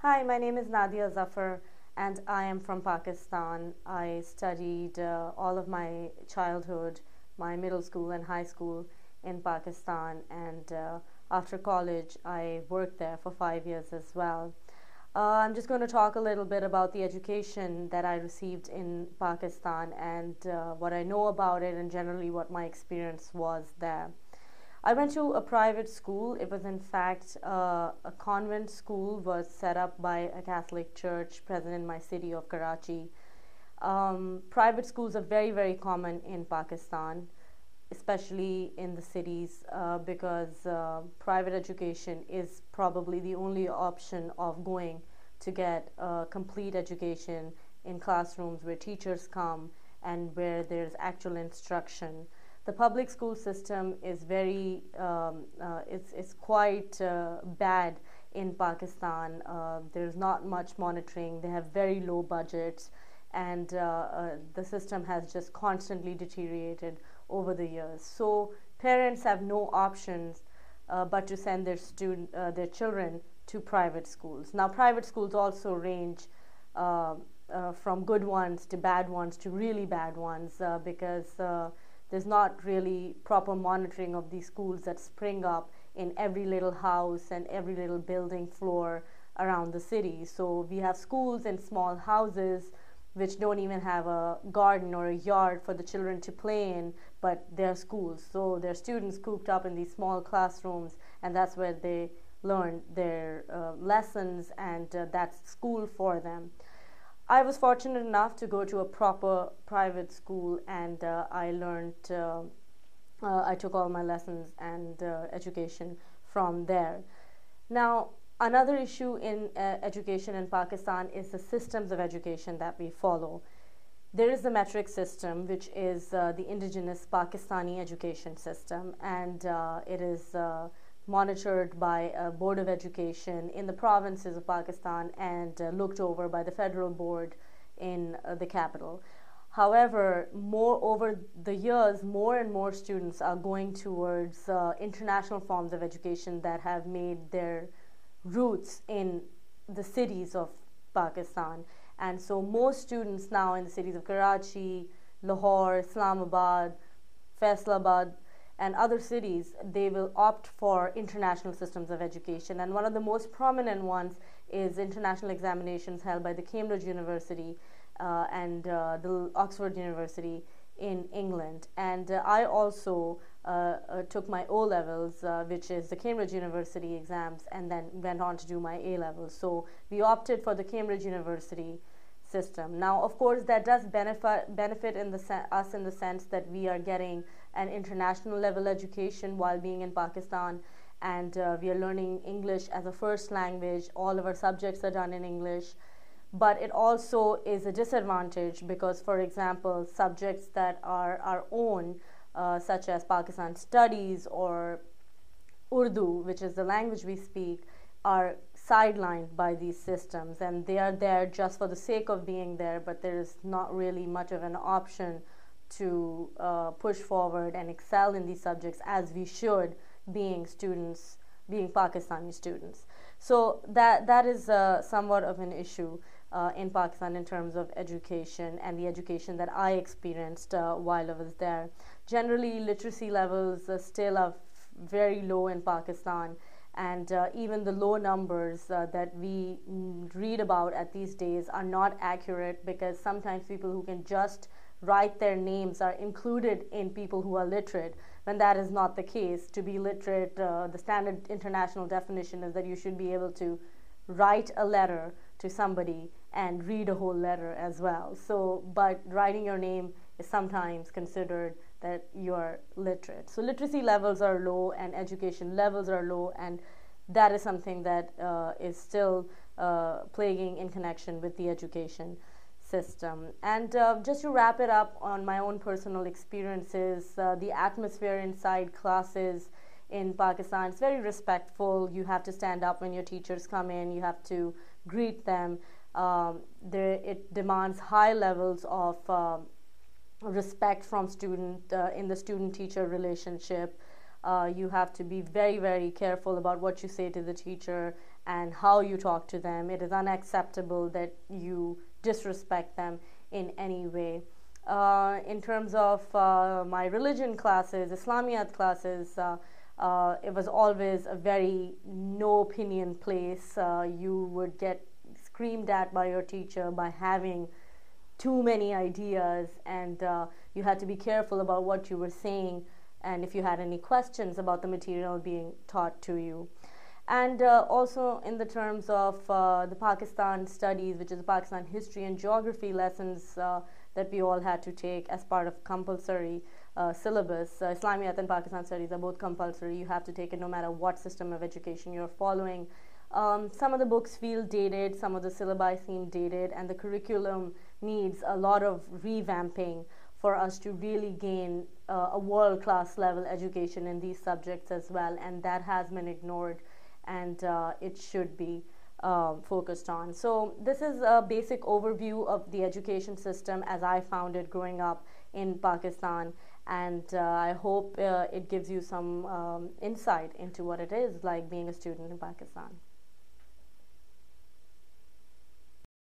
Hi, my name is Nadia Zafar and I am from Pakistan. I studied all of my childhood, my middle school and high school in Pakistan, and after college, I worked there for 5 years as well. I'm just going to talk a little bit about the education that I received in Pakistan and what I know about it, and generally what my experience was there. I went to a private school. It was, in fact, a convent school was set up by a Catholic church present in my city of Karachi. Private schools are very, very common in Pakistan, especially in the cities, because private education is probably the only option of going to get a complete education in classrooms where teachers come and where there's actual instruction. The public school system is it's quite bad in Pakistan. There's not much monitoring. They have very low budgets, and the system has just constantly deteriorated over the years. So parents have no options but to send their children to private schools. Now, private schools also range from good ones to bad ones to really bad ones because there's not really proper monitoring of these schools that spring up in every little house and every little building floor around the city. So we have schools in small houses which don't even have a garden or a yard for the children to play in, but they're schools. So they're students cooped up in these small classrooms, and that's where they learn their lessons, and that's school for them. I was fortunate enough to go to a proper private school, and I took all my lessons and education from there. Now, another issue in education in Pakistan is the systems of education that we follow. There is the metric system, which is the indigenous Pakistani education system, and it is monitored by a board of education in the provinces of Pakistan and looked over by the federal board in the capital. However, more over the years, more and more students are going towards international forms of education that have made their roots in the cities of Pakistan. And so most students now in the cities of Karachi, Lahore, Islamabad, Faisalabad, and other cities, they will opt for international systems of education. And one of the most prominent ones is international examinations held by the Cambridge University and the Oxford University in England. And I also took my O levels, which is the Cambridge University exams, and then went on to do my A levels. So we opted for the Cambridge University system. Now, of course, that does benefit us in the sense that we are getting an international level education while being in Pakistan, and we are learning English as a first language. All of our subjects are done in English. But it also is a disadvantage because, for example, subjects that are our own, such as Pakistan studies or Urdu, which is the language we speak, are sidelined by these systems, and they are there just for the sake of being there, but there is not really much of an option to push forward and excel in these subjects as we should, being students, being Pakistani students. So that is somewhat of an issue in Pakistan in terms of education and the education that I experienced while I was there. Generally, literacy levels still are very low in Pakistan, and even the low numbers that we read about at these days are not accurate, because sometimes people who can just write their names are included in people who are literate, when that is not the case. To be literate, the standard international definition is that you should be able to write a letter to somebody and read a whole letter as well. So, but writing your name is sometimes considered that you're literate. So literacy levels are low and education levels are low, and that is something that is still plaguing in connection with the education system. And just to wrap it up on my own personal experiences, the atmosphere inside classes in Pakistan is very respectful. You have to stand up when your teachers come in, you have to greet them. It demands high levels of respect from student in the student-teacher relationship. You have to be very, very careful about what you say to the teacher, and how you talk to them. It is unacceptable that you disrespect them in any way. In terms of my religion classes, Islamiyat classes, it was always a very no opinion place. You would get screamed at by your teacher by having too many ideas, and you had to be careful about what you were saying, and if you had any questions about the material being taught to you. And also in the terms of the Pakistan studies, which is the Pakistan history and geography lessons that we all had to take as part of compulsory syllabus. Islamiyat and Pakistan studies are both compulsory. You have to take it no matter what system of education you're following. Some of the books feel dated, some of the syllabi seem dated, and the curriculum needs a lot of revamping for us to really gain a world-class level education in these subjects as well, and that has been ignored, and it should be focused on. So this is a basic overview of the education system as I found it growing up in Pakistan, and I hope it gives you some insight into what it is like being a student in Pakistan.